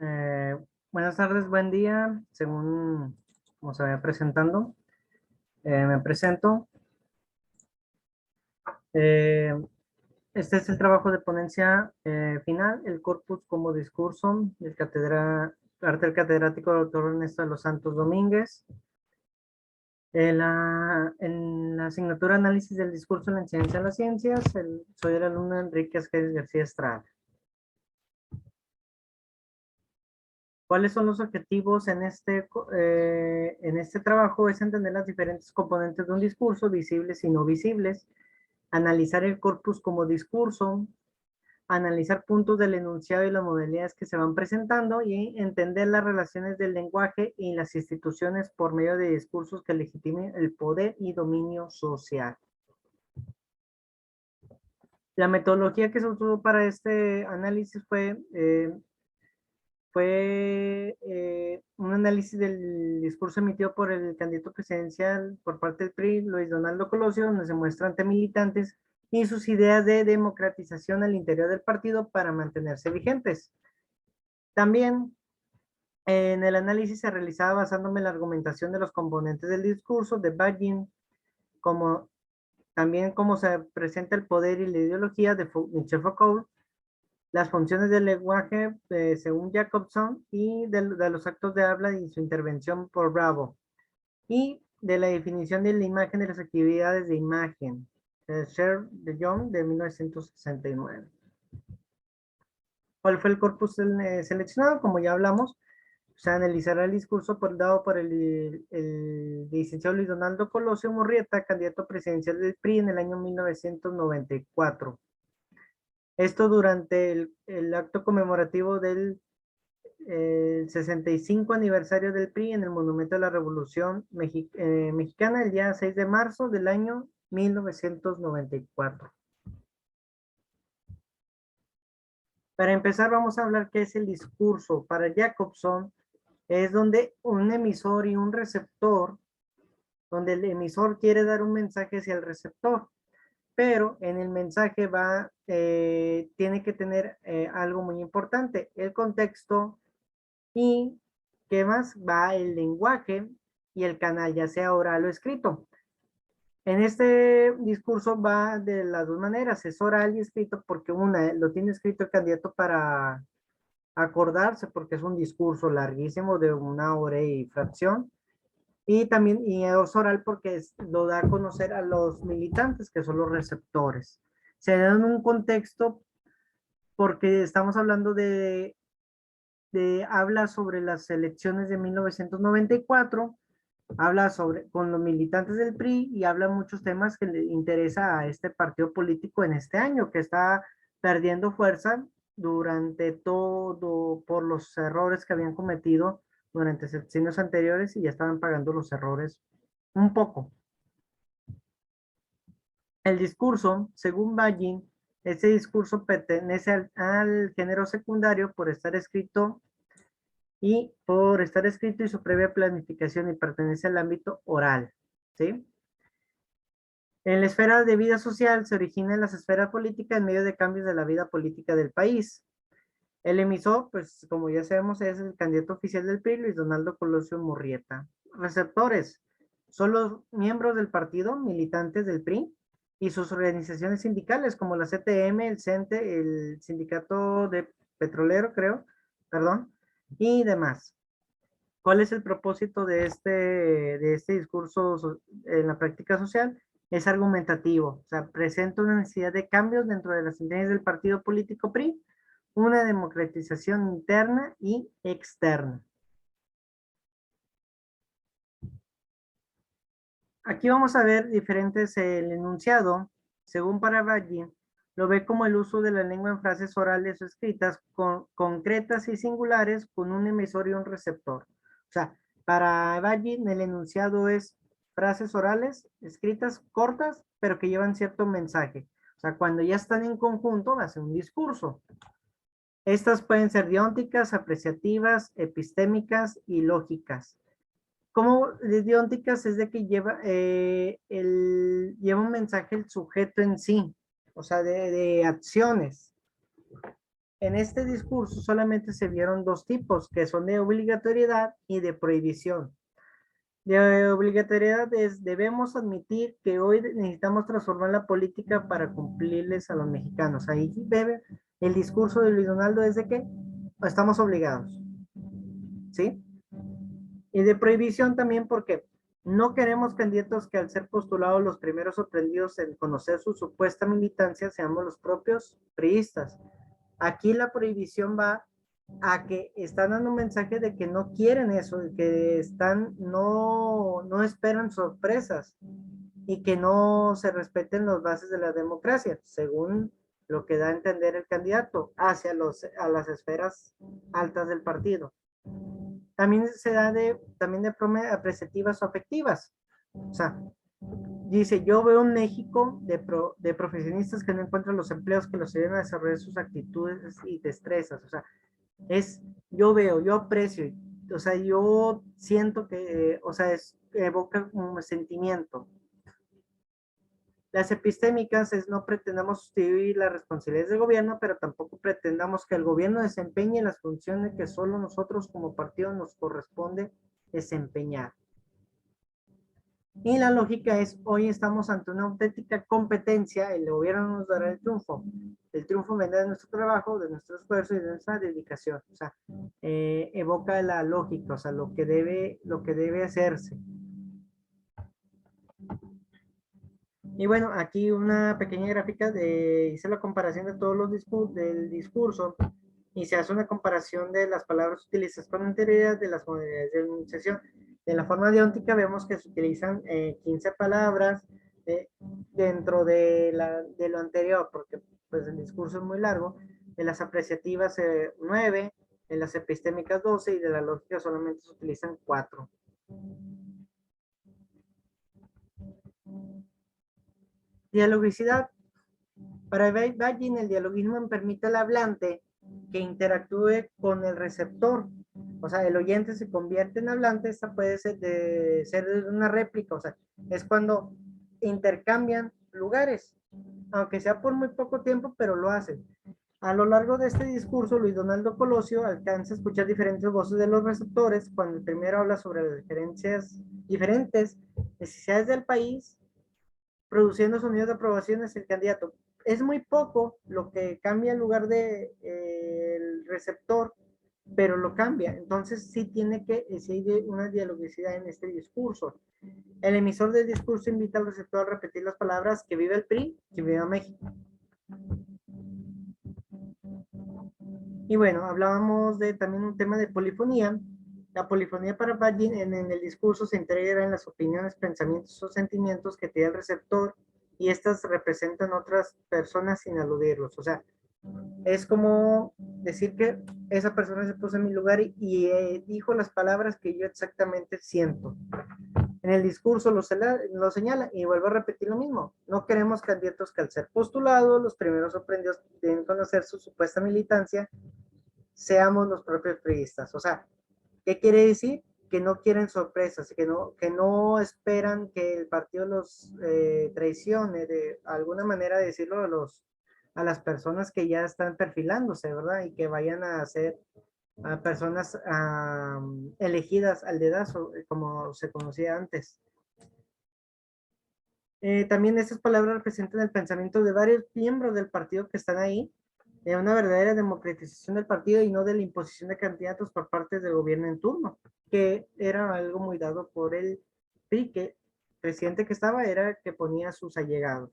Eh, Buenas tardes, buen día. Según como se vaya presentando, me presento. Eh, este es el trabajo de ponencia final, el corpus como discurso del arte del catedrático doctor Ernesto de los Santos Domínguez. En la asignatura Análisis del discurso en la enseñanza de las ciencias, soy el alumno Enrique Esquez García Estrada. ¿Cuáles son los objetivos en este trabajo? Es entender las diferentes componentes de un discurso, visibles y no visibles, analizar el corpus como discurso, analizar puntos del enunciado y las modalidades que se van presentando y entender las relaciones del lenguaje y las instituciones por medio de discursos que legitimen el poder y dominio social. La metodología que se usó para este análisis fue un análisis del discurso emitido por el candidato presidencial por parte del PRI, Luis Donaldo Colosio, donde se muestra ante militantes y sus ideas de democratización al interior del partido para mantenerse vigentes. También en el análisis se realizaba basándome en la argumentación de los componentes del discurso de Baggin, como también cómo se presenta el poder y la ideología de Michel Foucault, las funciones del lenguaje según Jacobson y de los actos de habla y su intervención por Bravo y de la definición de la imagen de las actividades de imagen Sher de Jong de 1969. ¿Cuál fue el corpus seleccionado? Como ya hablamos, se analizará el discurso dado por el licenciado Luis Donaldo Colosio Murrieta, candidato presidencial del PRI en el año 1994. Esto durante el acto conmemorativo del 65 aniversario del PRI en el Monumento a la Revolución Mexicana el día 6 de marzo del año 1994. Para empezar vamos a hablar qué es el discurso. Para Jacobson es donde un emisor y un receptor, donde el emisor quiere dar un mensaje hacia el receptor, pero en el mensaje tiene que tener algo muy importante, el contexto. Y qué más va el lenguaje y el canal, ya sea oral o escrito. En este discurso va de las dos maneras, es oral y escrito, porque una lo tiene escrito el candidato para acordarse, porque es un discurso larguísimo de 1 hora y fracción, y también y es oral porque lo da a conocer a los militantes, que son los receptores. Se da en un contexto porque estamos hablando habla sobre las elecciones de 1994, habla con los militantes del PRI y habla muchos temas que le interesa a este partido político en este año, que está perdiendo fuerza durante todo por los errores que habían cometido durante sexenios anteriores y ya estaban pagando los errores un poco. El discurso, según Ballin, ese discurso pertenece al género secundario por estar escrito y su previa planificación y pertenece al ámbito oral, ¿sí? En la esfera de vida social se origina en las esferas políticas en medio de cambios de la vida política del país. El emisor, pues como ya sabemos, es el candidato oficial del PRI, Luis Donaldo Colosio Murrieta. Receptores, son los miembros del partido, militantes del PRI, y sus organizaciones sindicales como la CTM, el CENTE, el Sindicato de Petrolero, creo, perdón, y demás. ¿Cuál es el propósito de este discurso en la práctica social? Es argumentativo, o sea, presenta una necesidad de cambios dentro de las intenciones del partido político PRI, una democratización interna y externa. Aquí vamos a ver diferentes, el enunciado, según Paravaggi, lo ve como el uso de la lengua en frases orales o escritas concretas y singulares con un emisor y un receptor. O sea, para Baggi el enunciado es frases orales, escritas, cortas, pero que llevan cierto mensaje. O sea, cuando ya están en conjunto, va a ser un discurso. Estas pueden ser diónticas, apreciativas, epistémicas y lógicas. Como diónticas es de que lleva un mensaje el sujeto en sí, o sea, de acciones. en este discurso solamente se vieron dos tipos, que son de obligatoriedad y de prohibición. De obligatoriedad es, debemos admitir que hoy necesitamos transformar la política para cumplirles a los mexicanos. Ahí bebe el discurso de Luis Donaldo es de que estamos obligados, ¿sí? Y de prohibición también porque no queremos candidatos que al ser postulados los primeros sorprendidos en conocer su supuesta militancia seamos los propios priistas. Aquí la prohibición va a que están dando un mensaje de que no quieren eso, de que están, no esperan sorpresas y que no se respeten las bases de la democracia, según lo que da a entender el candidato hacia a las esferas altas del partido. También se da también de forma apreciativas o afectivas. O sea, dice, yo veo un México de profesionistas que no encuentran los empleos que los ayuden a desarrollar sus actitudes y destrezas. O sea, yo veo, yo aprecio, o sea, yo siento que, o sea, evoca un sentimiento. Las epistémicas es no pretendamos sustituir las responsabilidades del gobierno, pero tampoco pretendamos que el gobierno desempeñe las funciones que solo nosotros como partido nos corresponde desempeñar. Y la lógica es, hoy estamos ante una auténtica competencia, el gobierno nos dará el triunfo vendrá de nuestro trabajo, de nuestro esfuerzo y de nuestra dedicación, o sea, evoca la lógica, o sea, lo que debe hacerse. Y bueno, aquí una pequeña gráfica hice la comparación de todos los del discurso y se hace una comparación de las palabras utilizadas con anterioridad de las modalidades de enunciación. De la forma dióntica vemos que se utilizan 15 palabras dentro de lo anterior, porque pues el discurso es muy largo. De las apreciativas 9, de las epistémicas 12 y de la lógica solamente se utilizan 4. Dialogicidad. Para Bagin, el dialogismo permite al hablante que interactúe con el receptor. O sea, el oyente se convierte en hablante, esta puede ser una réplica, o sea, es cuando intercambian lugares, aunque sea por muy poco tiempo, pero lo hacen. A lo largo de este discurso, Luis Donaldo Colosio alcanza a escuchar diferentes voces de los receptores, cuando el primero habla sobre las diferentes necesidades del país, produciendo sonidos de aprobación hacia el candidato. Es muy poco lo que cambia en lugar de el receptor, pero lo cambia. Entonces sí tiene que seguir una dialogicidad en este discurso. El emisor del discurso invita al receptor a repetir las palabras que vive el PRI, que vive México. Y bueno, hablábamos de también un tema de polifonía. La polifonía para Badin en el discurso se integra en las opiniones, pensamientos o sentimientos que tiene el receptor y estas representan otras personas sin aludirlos. O sea, es como decir que esa persona se puso en mi lugar y dijo las palabras que yo exactamente siento. En el discurso lo señala y vuelvo a repetir lo mismo. No queremos candidatos que al ser postulados, los primeros sorprendidos deben conocer su supuesta militancia, seamos los propios periodistas. O sea, ¿qué quiere decir? Que no quieren sorpresas, que no esperan que el partido los traicione de alguna manera de decirlo a las personas que ya están perfilándose, ¿verdad? Y que vayan a ser a personas elegidas al dedazo, como se conocía antes. También estas palabras representan el pensamiento de varios miembros del partido que están ahí, de una verdadera democratización del partido y no de la imposición de candidatos por parte del gobierno en turno, que era algo muy dado por el PRI, que el presidente que estaba era que ponía a sus allegados.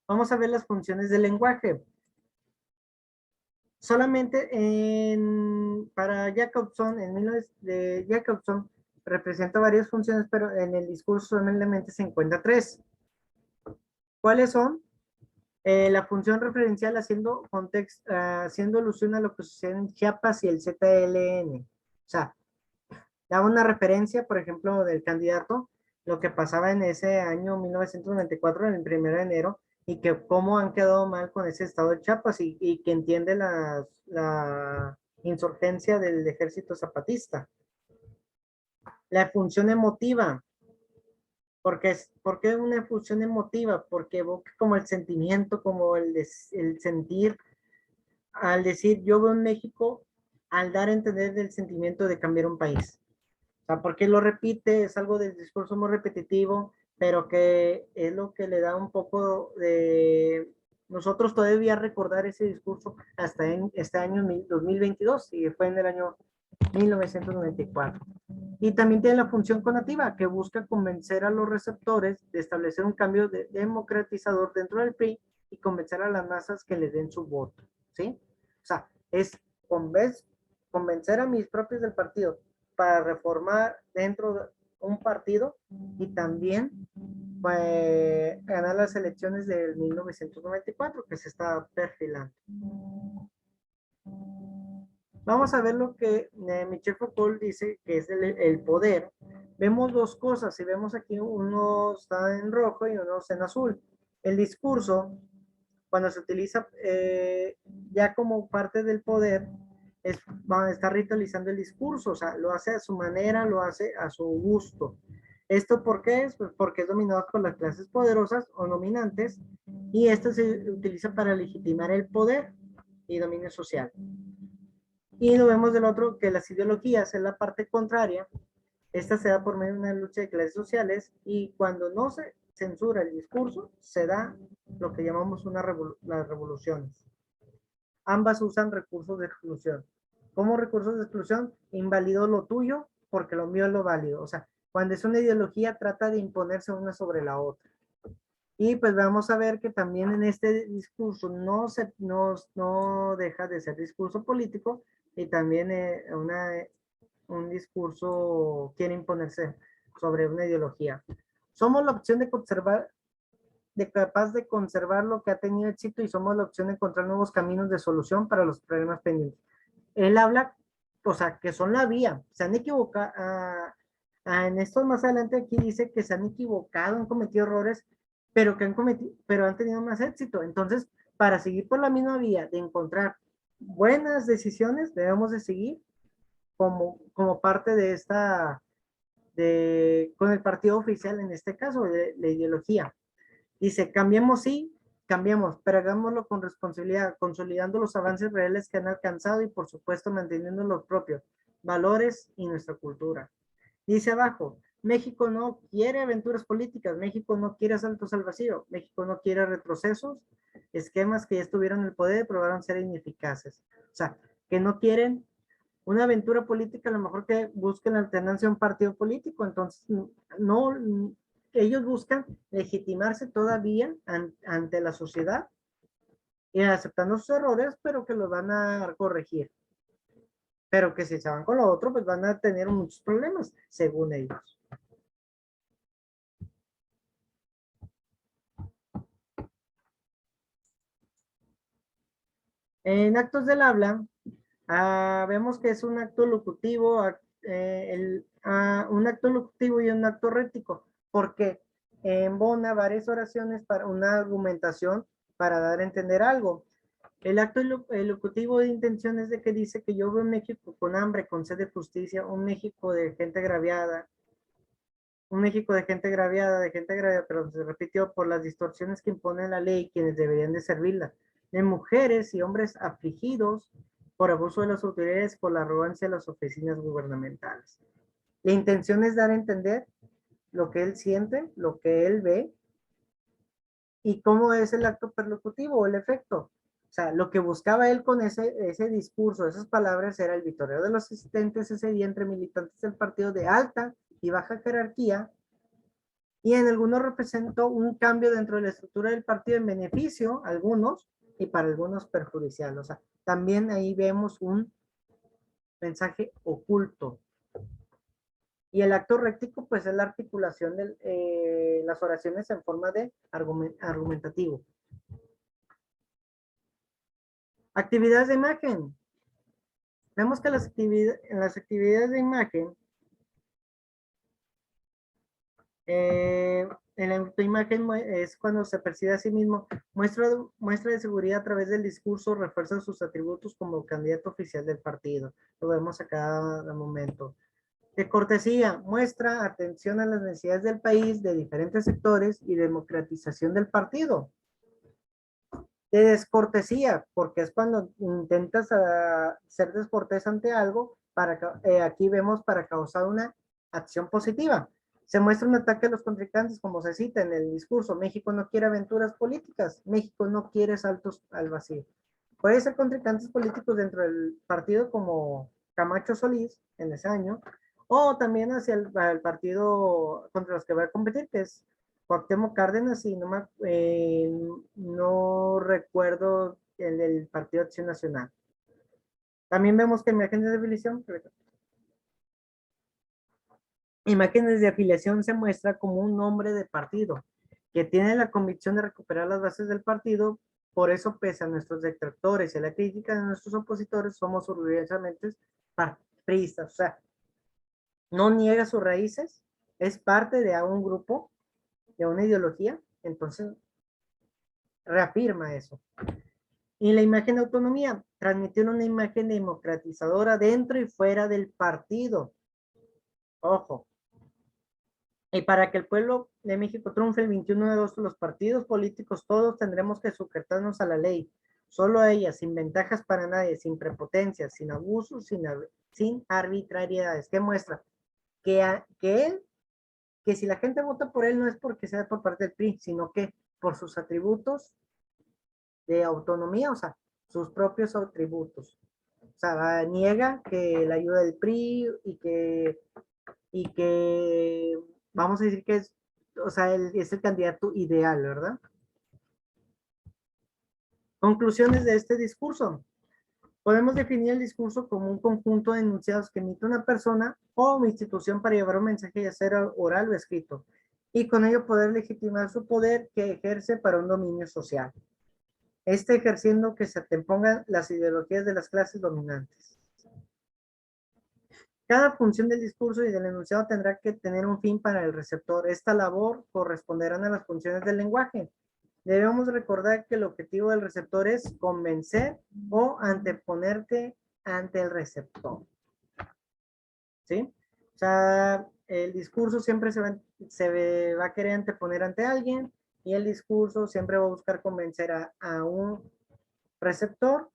Vamos a ver las funciones del lenguaje. Solamente para Jacobson, Jacobson representa varias funciones, pero en el discurso solamente se encuentra 3. ¿Cuáles son? La función referencial haciendo alusión a lo que sucede en Chiapas y el ZLN. O sea, da una referencia, por ejemplo, del candidato, lo que pasaba en ese año 1994, en el 1 de enero, y que cómo han quedado mal con ese estado de Chiapas y que entiende la insurgencia del ejército zapatista. La función emotiva. porque es una efusión emotiva, porque evoca como el sentimiento, como el sentir, al decir yo veo en México, al dar a entender el sentimiento de cambiar un país. O sea, porque lo repite, es algo del discurso muy repetitivo, pero que es lo que le da un poco de nosotros todavía recordar ese discurso hasta en este año 2022 y fue en el año 1994. Y también tiene la función conativa, que busca convencer a los receptores de establecer un cambio democratizador dentro del PRI y convencer a las masas que le den su voto, ¿sí? O sea, es convencer a mis propios del partido para reformar dentro de un partido y también pues, ganar las elecciones del 1994 que se está perfilando. Vamos a ver lo que Michel Foucault dice que es el poder. Vemos dos cosas y vemos aquí uno está en rojo y uno está en azul. El discurso, cuando se utiliza ya como parte del poder, está ritualizando el discurso, o sea, lo hace a su manera, lo hace a su gusto. ¿Esto por qué es? Pues porque es dominado por las clases poderosas o dominantes y esto se utiliza para legitimar el poder y dominio social. Y lo vemos del otro, que las ideologías es la parte contraria. Esta se da por medio de una lucha de clases sociales y cuando no se censura el discurso, se da lo que llamamos las revoluciones. Ambas usan recursos de exclusión. ¿Cómo recursos de exclusión? Invalido lo tuyo porque lo mío es lo válido. O sea, cuando es una ideología trata de imponerse una sobre la otra. Y pues vamos a ver que también en este discurso no deja de ser discurso político y también un discurso quiere imponerse sobre una ideología. Somos la opción de conservar, de capaz de conservar lo que ha tenido éxito y somos la opción de encontrar nuevos caminos de solución para los problemas pendientes. Él habla, o sea, que son la vía, se han equivocado, en esto más adelante aquí dice que se han equivocado, han cometido errores, pero han tenido más éxito. Entonces, para seguir por la misma vía de encontrar buenas decisiones, debemos de seguir como parte de con el partido oficial, en este caso, de la ideología. Dice, cambiemos sí, cambiemos, pero hagámoslo con responsabilidad, consolidando los avances reales que han alcanzado y por supuesto manteniendo los propios valores y nuestra cultura. Dice abajo, México no quiere aventuras políticas, México no quiere saltos al vacío, México no quiere retrocesos, esquemas que ya estuvieron en el poder y probaron ser ineficaces. O sea, que no quieren una aventura política, a lo mejor que busquen la alternancia a un partido político, entonces no, ellos buscan legitimarse todavía ante la sociedad y aceptando sus errores, pero que los van a corregir. Pero que si se van con lo otro, pues van a tener muchos problemas, según ellos. En actos del habla, vemos que es un acto locutivo, un acto locutivo y un acto rético, porque embona varias oraciones para una argumentación para dar a entender algo. El acto locutivo de intención es de que dice que yo veo un México con hambre, con sed de justicia, un México de gente agraviada, de gente agraviada, pero se repitió por las distorsiones que impone la ley quienes deberían de servirla, de mujeres y hombres afligidos por abuso de las autoridades, por la arrogancia de las oficinas gubernamentales. La intención es dar a entender lo que él siente, lo que él ve y cómo es el acto perlocutivo o el efecto. O sea, lo que buscaba él con ese discurso, esas palabras, era el vitoreo de los asistentes ese día entre militantes del partido de alta y baja jerarquía, y en algunos representó un cambio dentro de la estructura del partido en beneficio, algunos, y para algunos perjudicial. O sea, también ahí vemos un mensaje oculto. Y el acto réctico, pues es la articulación de las oraciones en forma de argumentativo. Actividades de imagen. Vemos que en las actividades de imagen, en la autoimagen es cuando se percibe a sí mismo, muestra de seguridad a través del discurso, refuerza sus atributos como candidato oficial del partido. Lo vemos a cada momento. De cortesía, muestra atención a las necesidades del país, de diferentes sectores y democratización del partido. De descortesía, porque es cuando intentas ser descortés ante algo, aquí vemos para causar una acción positiva. Se muestra un ataque a los contrincantes, como se cita en el discurso. México no quiere aventuras políticas, México no quiere saltos al vacío. Puede ser contrincantes políticos dentro del partido como Camacho Solís en ese año, o también hacia el partido contra los que va a competir, que es Cuauhtémoc Cárdenas y no recuerdo el del Partido Acción Nacional. También vemos que imágenes de afiliación se muestra como un nombre de partido que tiene la convicción de recuperar las bases del partido. Por eso, pese a nuestros detractores y a la crítica de nuestros opositores, somos orgullosamente priistas. O sea, no niega sus raíces, es parte de un grupo, de una ideología, entonces reafirma eso. Y la imagen de autonomía, transmitir una imagen democratizadora dentro y fuera del partido. Ojo. Y para que el pueblo de México triunfe el 21 de agosto, los partidos políticos todos tendremos que sujetarnos a la ley. Solo a ella, sin ventajas para nadie, sin prepotencias, sin abusos, sin arbitrariedades. ¿Qué muestra? Que si la gente vota por él no es porque sea por parte del PRI, sino que por sus atributos de autonomía, o sea, sus propios atributos. O sea, niega que la ayuda del PRI y que vamos a decir que es, o sea, es el candidato ideal, ¿verdad? Conclusiones de este discurso. Podemos definir el discurso como un conjunto de enunciados que emite una persona o institución para llevar un mensaje, ya sea oral o escrito, y con ello poder legitimar su poder que ejerce para un dominio social. Ejerciendo que se antepongan las ideologías de las clases dominantes. Cada función del discurso y del enunciado tendrá que tener un fin para el receptor. Esta labor corresponderá a las funciones del lenguaje. Debemos recordar que el objetivo del receptor es convencer o anteponerte ante el receptor. ¿Sí? O sea, el discurso siempre se va a querer anteponer ante alguien y el discurso siempre va a buscar convencer a un receptor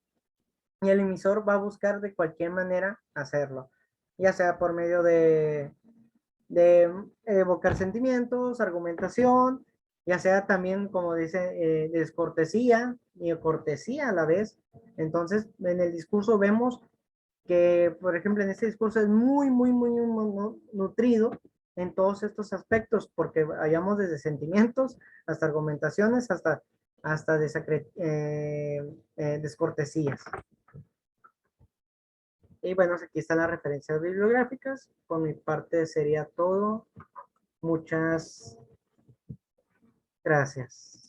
y el emisor va a buscar de cualquier manera hacerlo, ya sea por medio de evocar sentimientos, argumentación, ya sea también, como dice, descortesía y cortesía a la vez. Entonces, en el discurso vemos que, por ejemplo, en este discurso es muy nutrido en todos estos aspectos, porque hallamos desde sentimientos hasta argumentaciones, hasta descortesías. Y bueno, aquí están las referencias bibliográficas. Por mi parte sería todo. Muchas gracias.